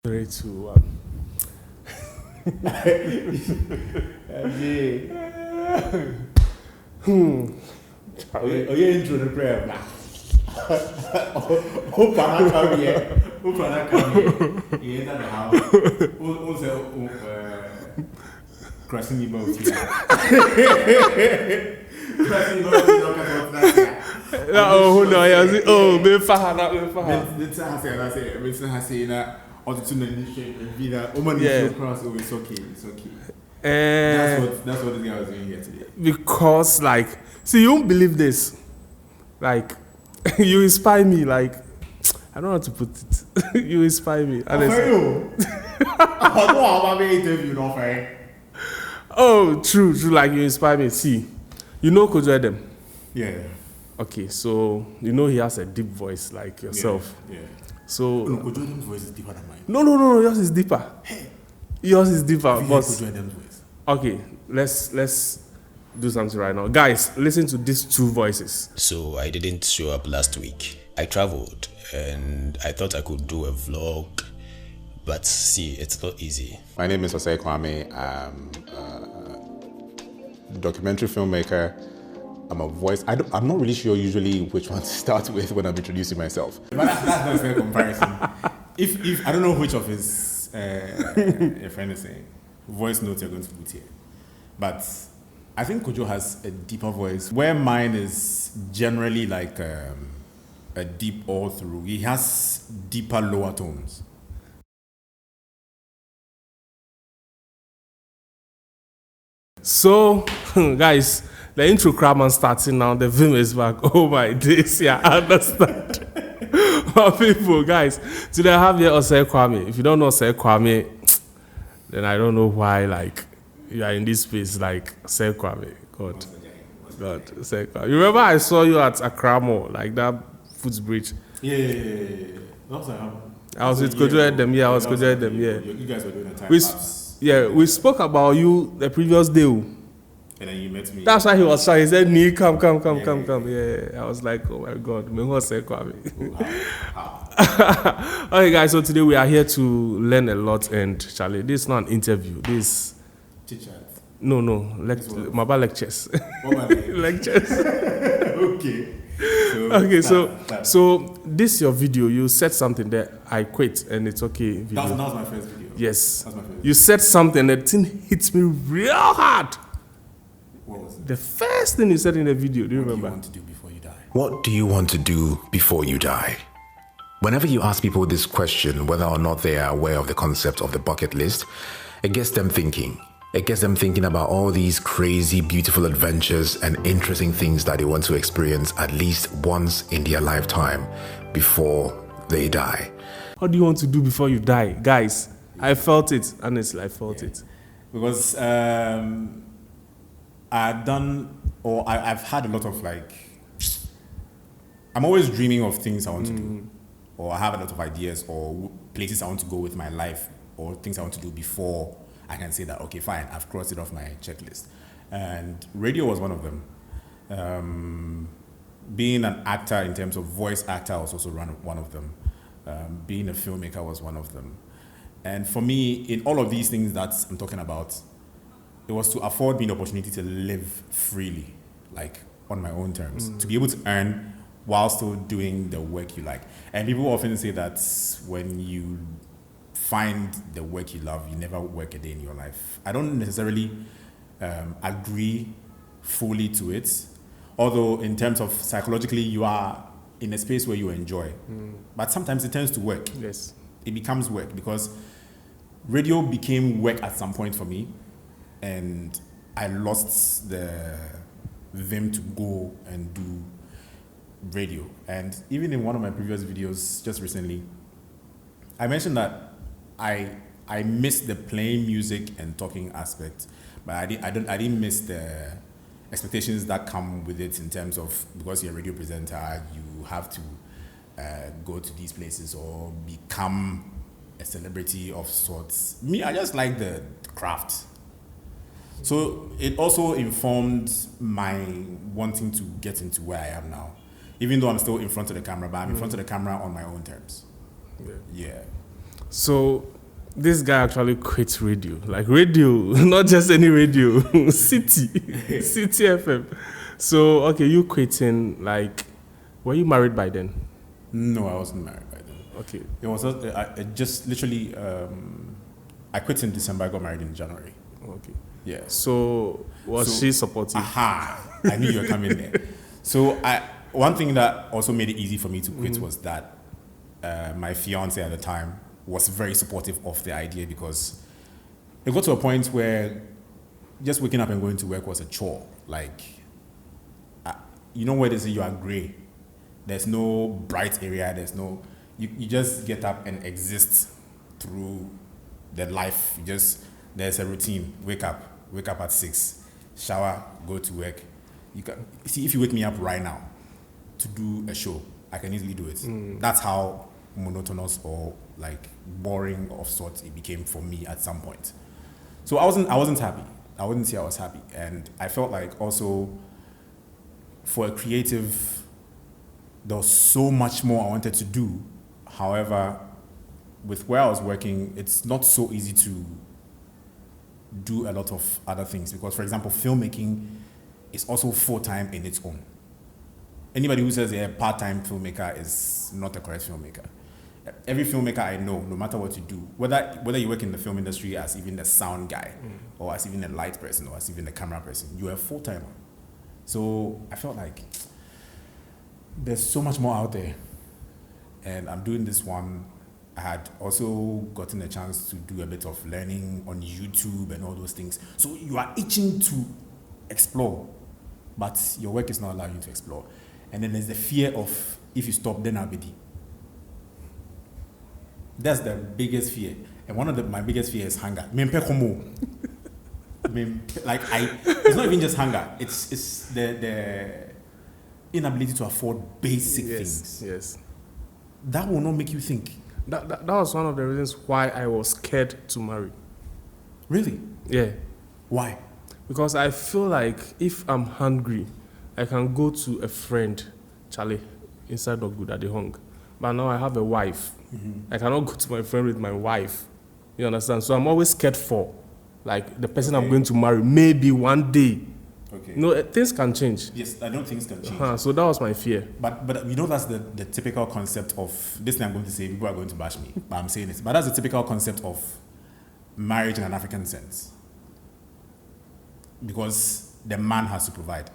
3, 2, 1. Oh, you intro the prayer now. Hope I'm not here. Hope I'm not coming. You enter the house. Who's crossing the boat here? Crossing the boat. Oh, no, I was oh, be fahana. It's okay. That's what the guy was doing here today. Because, like, see, you won't believe this. Like, you inspire me. Like, I don't know how to put it. You inspire me. I don't know how to interview, no fair. Oh, true. Like, you inspire me. See, you know Kojo Edem? Yeah. Okay, so you know he has a deep voice like yourself. Yeah. So Kojo Edem's voice is deeper than mine. No. Yours is deeper. Hey. Yours is deeper. But Kojo Edem's voice. Okay, let's do something right now, guys. Listen to these two voices. So I didn't show up last week. I traveled and I thought I could do a vlog, but see, it's not easy. My name is Osei Kwame. I'm a documentary filmmaker. I'm a voice. I'm not really sure usually which one to start with when I'm introducing myself. But that's not a fair comparison. If I don't know which of his your friend is saying voice notes you're going to put here, but I think Kojo has a deeper voice where mine is generally like a deep all through. He has deeper lower tones. So, guys, the intro crab and starting now. The film is back. Oh my days, yeah, I understand. But people, guys, today I have here Osei Kwame. If you don't know Osei Kwame, then I don't know why, like, you are in this space, like, Osei Kwame. God, Osei Kwame. You remember I saw you at Accra Mall, like that Footsbridge? Yeah. I was with Kojo Edem, yeah, I was Kojo Edem, yeah. You guys were doing a time lapse. Yeah, we spoke about you the previous day. And then you met me. That's why he was shy. He said, "Nee, come." Yeah. I was like, oh my God, me Osei Kwame. Okay, guys. So today we are here to learn a lot. And Charlie, this is not an interview. This Chit-chat. No, Maba lectures. What were they? Lectures. Okay. So this is your video. You said something there. I quit, and it's okay. That was my first video. Yes. That was my first video. You said something that thing hits me real hard. What was it? The first thing you said in the video, do you remember? What do you want to do before you die? What do you want to do before you die? Whenever you ask people this question, whether or not they are aware of the concept of the bucket list, it gets them thinking. It gets them thinking about all these crazy, beautiful adventures and interesting things that they want to experience at least once in their lifetime before they die. What do you want to do before you die? Guys, I felt it. Honestly, I felt it. Because I've had a lot of I'm always dreaming of things I want to do, or I have a lot of ideas or places I want to go with my life, or things I want to do before I can say that, okay, fine, I've crossed it off my checklist. And radio was one of them. Being an actor in terms of voice actor was also one of them. Being a filmmaker was one of them. And for me, in all of these things that I'm talking about, it was to afford me the opportunity to live freely, like on my own terms, to be able to earn while still doing the work you like. And people often say that when you find the work you love, you never work a day in your life. I don't necessarily agree fully to it, although in terms of psychologically, you are in a space where you enjoy. But sometimes it turns to work. Yes. It becomes work because radio became work at some point for me, and I lost the vim to go and do radio. And even in one of my previous videos just recently, I mentioned that I missed the playing music and talking aspect, but I didn't miss the expectations that come with it in terms of, because you're a radio presenter, you have to go to these places or become a celebrity of sorts. Me, I just like the craft. So it also informed my wanting to get into where I am now, even though I'm still in front of the camera, but I'm in front of the camera on my own terms. Yeah. So this guy actually quit radio, like radio, not just any radio, Citi, Citi FM. So okay, you quitting, like, were you married by then? No, I wasn't married by then. Okay. It was I just literally I quit in December. I got married in January. Okay. Yeah. So was she supportive? Aha! I knew you were coming there. So one thing that also made it easy for me to quit was that my fiance at the time was very supportive of the idea, because it got to a point where just waking up and going to work was a chore. Like, you know where they say you are gray. There's no bright area. There's no, you just get up and exist through the life. There's a routine. Wake up at 6, shower, go to work. You can see, if you wake me up right now to do a show, I can easily do it. That's how monotonous or like boring of sorts it became for me at some point. So I wasn't happy. I wouldn't say I was happy, and I felt like also for a creative, there was so much more I wanted to do. However, with where I was working, it's not so easy to do a lot of other things, because, for example, filmmaking is also full-time in its own. Anybody who says they're a part-time filmmaker is not a correct filmmaker. Every filmmaker I know, no matter what you do, whether you work in the film industry as even the sound guy, or as even a light person, or as even the camera person, you're a full-timer. So I felt like there's so much more out there, and I'm doing this one. I had also gotten a chance to do a bit of learning on YouTube and all those things. So you are itching to explore, but your work is not allowing you to explore. And then there's the fear of, if you stop, then I'll be dead. That's the biggest fear. And one of my biggest fear is hunger. Like, it's not even just hunger. It's the inability to afford basic things. Yes. That will not make you think. That was one of the reasons why I was scared to marry. Really? Yeah. Why? Because I feel like if I'm hungry, I can go to a friend, Charlie, inside of good at the hung. But now I have a wife. I cannot go to my friend with my wife. You understand? So I'm always scared for, like, the person I'm going to marry, maybe one day. Okay. No, things can change. Yes, I know things can change. So that was my fear. But you know, that's the typical concept of, this thing I'm going to say, people are going to bash me, but I'm saying it. But that's the typical concept of marriage in an African sense. Because the man has to provide.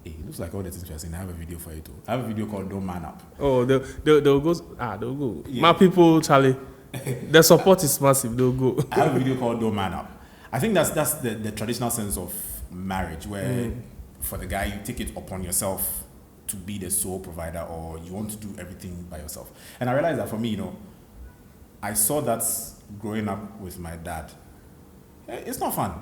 Hey, it looks like all the things you're saying. I have a video for you too. I have a video called Don't Man Up. Oh, they'll go. They'll go. Yeah. My people, Charlie, the support is massive. They'll go. I have a video called Don't Man Up. I think that's the traditional sense of marriage, where for the guy, you take it upon yourself to be the sole provider, or you want to do everything by yourself. And I realized that for me, I saw that growing up with my dad. It's not fun.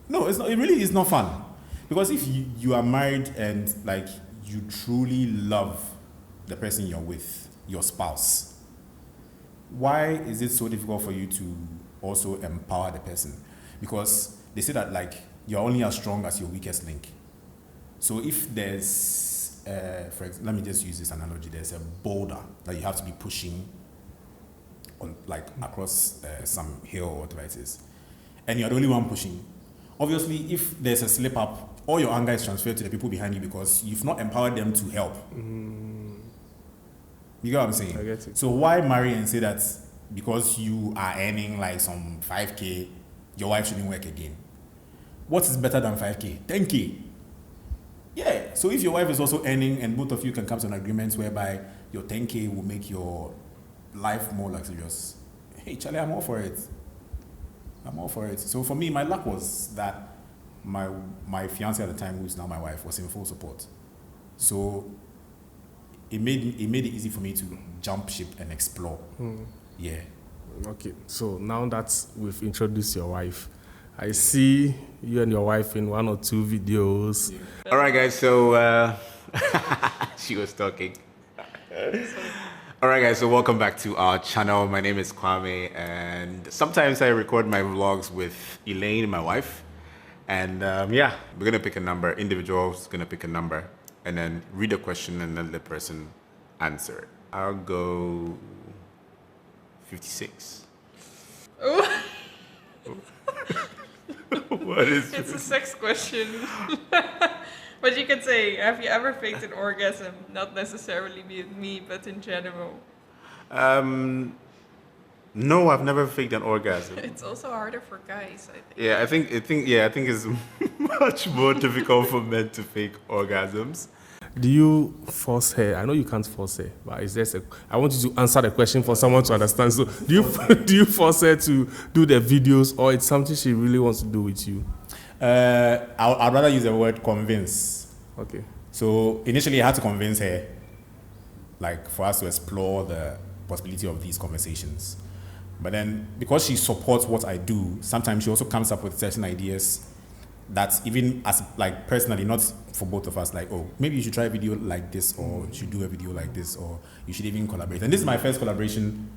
No, it's not. It really is not fun. Because if you are married and, like, you truly love the person you're with, your spouse, why is it so difficult for you to also empower the person? Because they say that, like, you're only as strong as your weakest link. So if there's, let me just use this analogy, there's a boulder that you have to be pushing on, like, across some hill or whatever it is, and you're the only one pushing. Obviously, if there's a slip up, all your anger is transferred to the people behind you, because you've not empowered them to help. You get what I'm saying? I get it. So why marry and say that because you are earning like some 5K, your wife shouldn't work again? What is better than 5K? 10K. Yeah. So if your wife is also earning and both of you can come to an agreement whereby your 10K will make your life more luxurious, hey, Charlie, I'm all for it. I'm all for it. So for me, my luck was that my fiance at the time, who is now my wife, was in full support. So it made it easy for me to jump ship and explore. Yeah. Okay. So now that we've introduced your wife, I see you and your wife in 1 or 2 videos. All right, guys. So she was talking. All right, guys. So welcome back to our channel. My name is Kwame, and sometimes I record my vlogs with Elaine, my wife. And yeah, we're gonna pick a number. Individual's gonna pick a number, and then read a question and then the person answer it. I'll go 56. What is it's a sex question. But you can say, have you ever faked an orgasm? Not necessarily me, but in general. No, I've never faked an orgasm. It's also harder for guys, I think. Yeah, I think it's much more difficult for men to fake orgasms. Do you force her? I know you can't force her, but is there I want you to answer the question for someone to understand. So, do you force her to do the videos, or it's something she really wants to do with you? I'd rather use the word convince. Okay. So initially, I had to convince her, like, for us to explore the possibility of these conversations. But then, because she supports what I do, sometimes she also comes up with certain ideas that even as, like, personally, not for both of us, like, oh, maybe you should try a video like this, or you should do a video like this, or you should even collaborate. And this is my first collaboration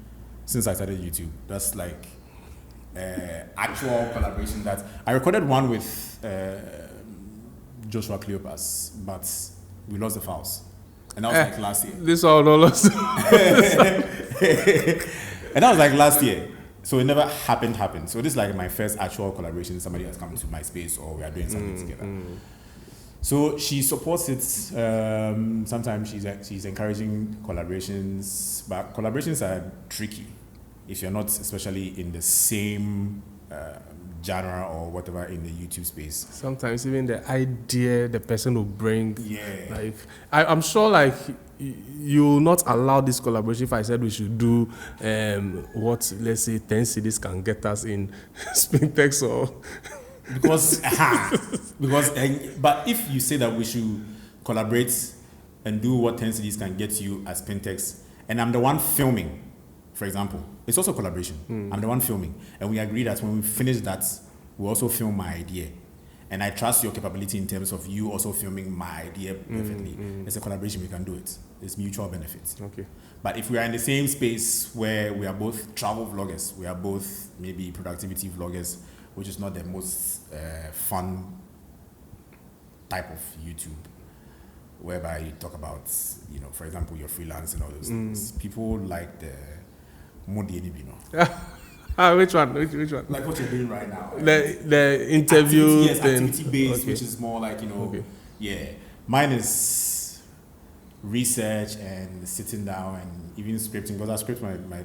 since I started YouTube. That's like actual collaboration that I recorded one with Joshua Cleopas, but we lost the files. And that was like last year. This all lost. And that was like last year. So it never happened. So this is like my first actual collaboration. Somebody has come to my space, or we are doing something together. So she supports it. Sometimes she's encouraging collaborations, but collaborations are tricky if you're not especially in the same genre or whatever in the YouTube space. Sometimes even the idea the person will bring. Yeah. Like I'm sure, like, you will not allow this collaboration if I said we should do what, let's say, 10 CDs can get us in Spintex or but if you say that we should collaborate and do what 10 CDs can get you as Spintex, and I'm the one filming, for example, it's also collaboration. I'm the one filming, and we agree that when we finish that, we'll also film my idea. And I trust your capability in terms of you also filming my idea perfectly. It's a collaboration, we can do it. It's mutual benefits. Okay. But if we are in the same space where we are both travel vloggers, we are both maybe productivity vloggers, which is not the most fun type of YouTube, whereby you talk about, you know, for example, your freelance and all those things. People like the Modi Enibino. Which one? Which one? Like what you're doing right now. The interview thing. Activity based, which is more like, you know, yeah. Mine is research and sitting down and even scripting, because I script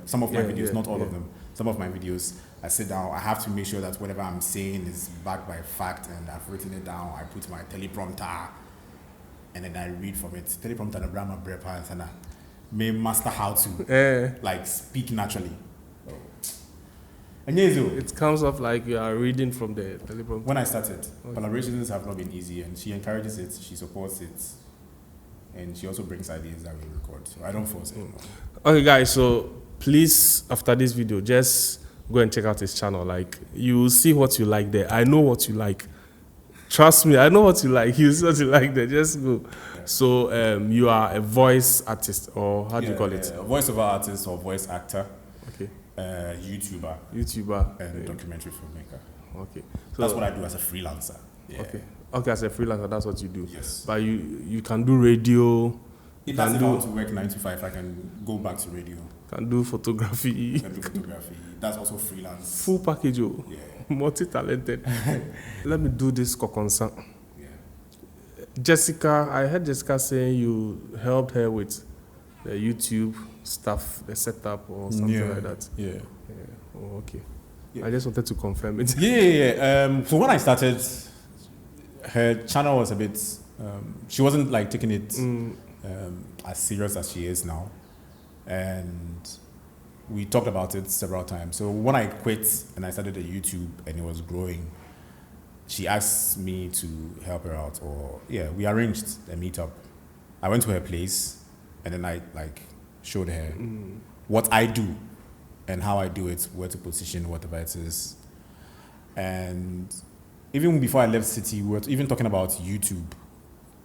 some of my videos, not all of them. Some of my videos, I sit down, I have to make sure that whatever I'm saying is backed by fact, and I've written it down. I put my teleprompter, and then I read from it. Teleprompter and Brahma Brepa, and I may master how to like speak naturally. It comes off like you are reading from the teleprompter. When I started, collaborations have not been easy, and she encourages it, she supports it, and she also brings ideas that we record. So I don't force it. Okay, guys, so please, after this video, just go and check out his channel. Like, you will see what you like there. I know what you like. Trust me, I know what you like. You see what you like there. Just go. Yeah. So you are a voice artist, or how do you call it? A voiceover artist or voice actor. Okay. YouTuber and documentary filmmaker. Okay, so that's what I do as a freelancer. Yeah. Okay, as a freelancer, that's what you do. Yes. But you can do radio. If I want to work 9 to 5, I can go back to radio. Can do photography. That's also freelance. Full package, multi-talented. Let me do this kokonsa. Yeah. Jessica, I heard Jessica saying you helped her with the YouTube stuff, the setup or something like that. Yeah. Oh, okay. Yeah. I just wanted to confirm it. Yeah. So when I started, her channel was a bit, she wasn't like taking it as serious as she is now. And we talked about it several times. So when I quit and I started a YouTube and it was growing, she asked me to help her out, or we arranged a meetup. I went to her place and then I showed her what I do and how I do it, where to position whatever it is. And even before I left Citi, we were even talking about YouTube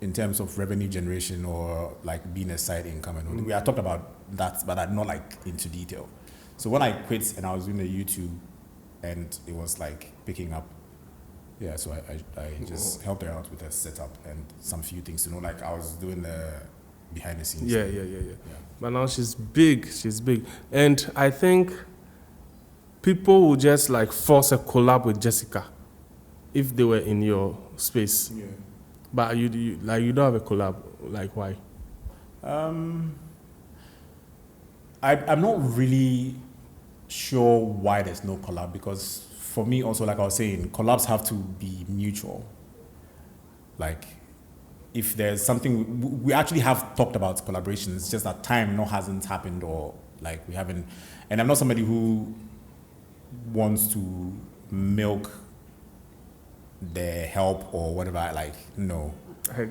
in terms of revenue generation or like being a side income. And we had talked about that, but I'm not like into detail. So when I quit and I was doing the YouTube and it was like picking up, so I just helped her out with the setup and some few things, like I was doing the behind the scenes. Yeah. But now she's big. And I think people would just like force a collab with Jessica if they were in your space. Yeah. But you don't have a collab. Like why? I'm not really sure why there's no collab, because for me also, like I was saying, collabs have to be mutual. Like, if there's something, we actually have talked about collaborations, it's just that time hasn't happened, or like we haven't, and I'm not somebody who wants to milk the help or whatever, like, no. I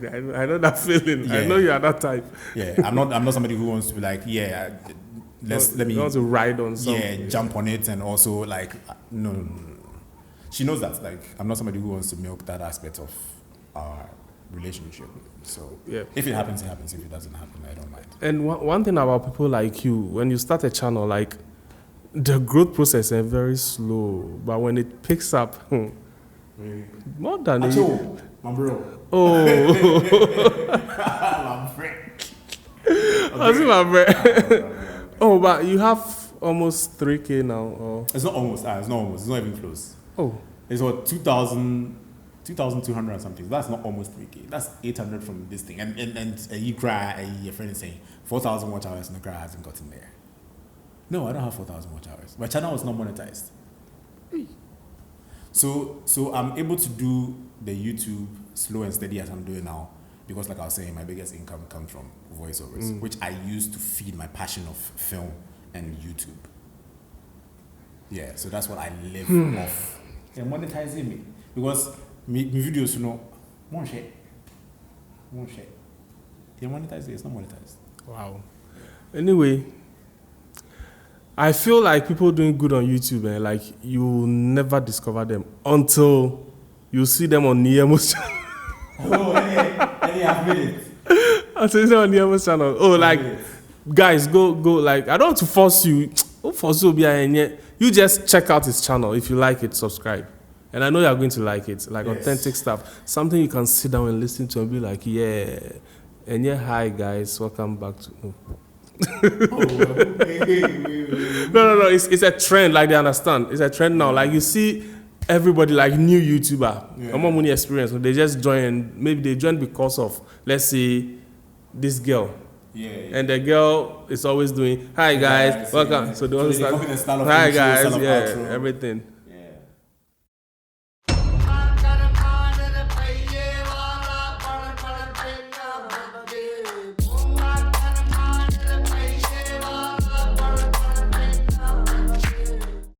know that feeling. Yeah. I know you are that type. Yeah, I'm not somebody who wants to be like, yeah, let me You want to ride on something. yeah, jump on it, and also like, no. She knows that, like, I'm not somebody who wants to milk that aspect of our relationship. So Yeah. if it happens, it happens. If it doesn't happen, I don't mind. And one thing about people like you, when you start a channel, like the growth process is very slow, but when it picks up, more than Acho, my bro. Oh, My friend. I see my friend. Oh, but you have almost 3K now. Or It's not almost. It's not almost. It's not even close. oh, It's what 2,200 and something. That's not almost 3K. That's 800 from this thing. And you cry. Your friend is saying 4,000 watch hours, and the cry hasn't gotten there. No, I don't have 4,000 watch hours. My channel was not monetized. So I'm able to do the YouTube slow and steady as I'm doing now, because like I was saying, my biggest income comes from voiceovers, which I use to feed my passion of film and YouTube. Yeah, so that's what I live off. They're monetizing me, because my videos, one share. They're monetized. It's not monetized. wow. Anyway, I feel like people doing good on YouTube, and like you will never discover them until you see them on Niemo's channel. Oh, any I've made it. Until you see them on Niemo's channel. Oh, like guys, go. Like I don't want to force you. Force you, you just check out his channel. If you like it, subscribe. And I know you are going to like it. Like authentic stuff, something you can sit down and listen to and be like, yeah. And yeah, hi guys, welcome back to. No. It's a trend. Like they understand. It's a trend now. Like you see everybody like new YouTuber, more money experience. So they just join. Maybe they join because of, let's say, this girl. Yeah. And the girl is always doing, hi guys, welcome. So they always start, copy the style of hi intro, guys, style of yeah, outro. everything.